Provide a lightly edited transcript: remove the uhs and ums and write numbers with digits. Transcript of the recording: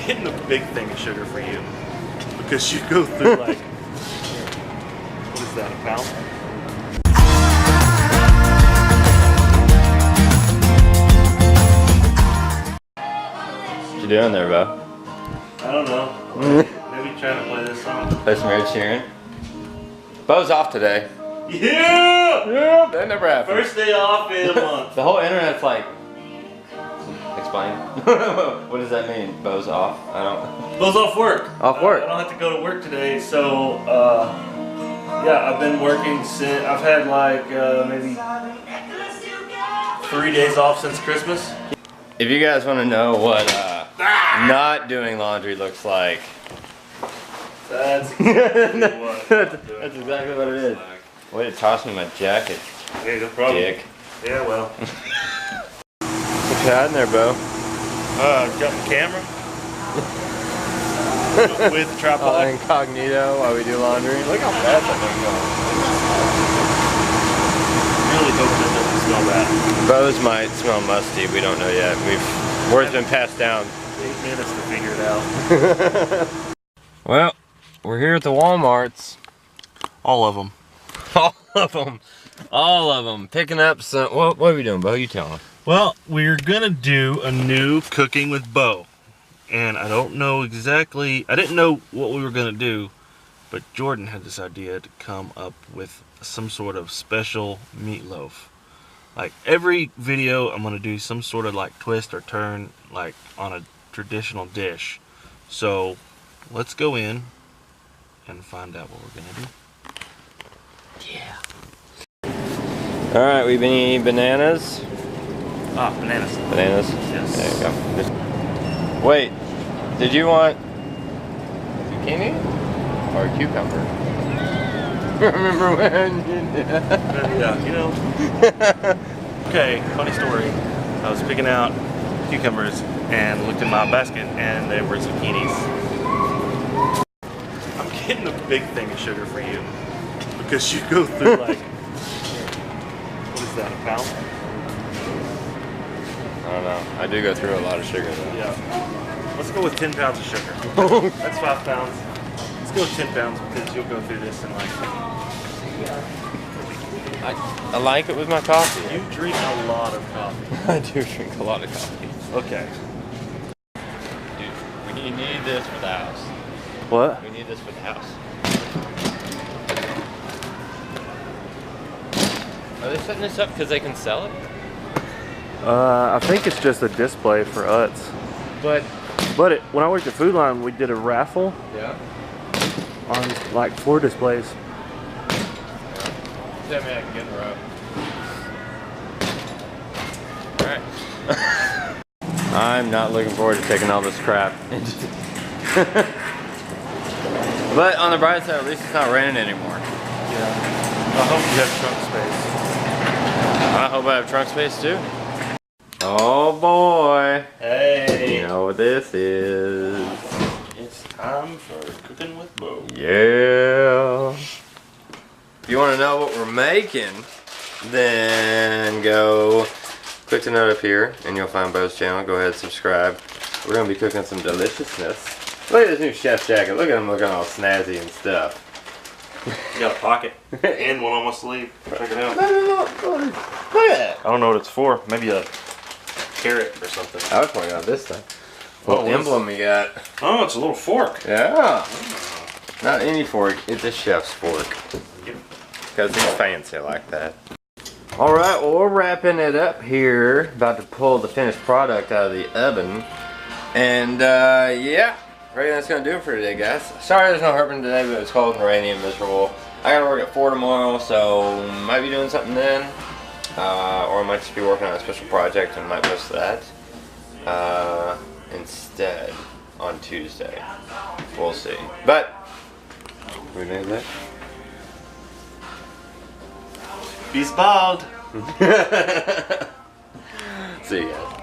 getting a big thing of sugar for you because you go through like, what is that, a pound? What you doing there, Bo? I don't know. Maybe trying to play this song. Play some Ed Sheeran. Bo's off today. Yeah! Yeah, that never happened. First day off in a month. The whole internet's like, explain. What does that mean? Bo's off? I don't. Bo's off work. Off work. I don't have to go to work today, so yeah, I've been working since. I've had like maybe 3 days off since Christmas. If you guys want to know what not doing laundry looks like, that's exactly what. that's exactly what it is. Way to toss me my jacket. Hey, no problem. Dick. Yeah, well. What you hiding there, Bo? Got the camera. With the tripod. Incognito while we do laundry. Look how fast that thing's Really hoping it doesn't smell bad. going. Bo's might smell musty. We don't know yet. Word's been passed down. 8 minutes to figure it out. Well, we're here at the Walmarts. All of them. All of them. All of them. Picking up some. What are we doing, Bo? You tell them. Well, we're gonna do a new cooking with Bo. And I don't know exactly, I didn't know what we were gonna do, but Jordan had this idea to come up with some sort of special meatloaf. Like every video, I'm gonna do some sort of like twist or turn like on a traditional dish. So let's go in and find out what we're gonna do. Yeah. All right, we've been eating bananas. Ah, bananas. Bananas? Yes. There you go. Wait, did you want zucchini or a cucumber? Remember when you did that? Yeah, you know. Okay, funny story. I was picking out cucumbers and looked in my basket and they were zucchinis. I'm getting a big thing of sugar for you because you go through like, what is that, a pound? I don't know. I do go through a lot of sugar though. Yeah. Let's go with 10 pounds of sugar. That's 5 pounds. Let's go with 10 pounds because you'll go through this in like... I like it with my coffee. You drink a lot of coffee. I do drink a lot of coffee. Okay. Dude, we need this for the house. What? We need this for the house. Are they setting this up because they can sell it? I think it's just a display for us. But When I worked at Food Line, we did a raffle on like floor displays. Tell me I can get in the row. Alright. I'm not looking forward to taking all this crap. But on the bright side, at least it's not raining anymore. Yeah. I hope you have trunk space. I hope I have trunk space too. Oh boy. Hey. You know what this is. It's time for cooking with Bo. Yeah. If you want to know what we're making, then go click the note up here and you'll find Bo's channel. Go ahead and subscribe. We're going to be cooking some deliciousness. Look at this new chef's jacket. Look at him looking all snazzy and stuff. You got a pocket and one on my sleeve. Check it out. Look at that. I don't know what it's for. Maybe a carrot or something. I was pointing out this thing. Oh, What emblem we got. Oh, it's a little fork. Yeah. Not any fork. It's a chef's fork. Because it's fancy like that. Alright, well we're wrapping it up here. About to pull the finished product out of the oven. And yeah. I reckon that's going to do it for today, guys. Sorry there's no herping today, but it's cold and rainy and miserable. I got to work at 4 tomorrow, so might be doing something then. Or I might just be working on a special project and might post that instead on Tuesday. We'll see. But, we made that. Beast bald. See ya.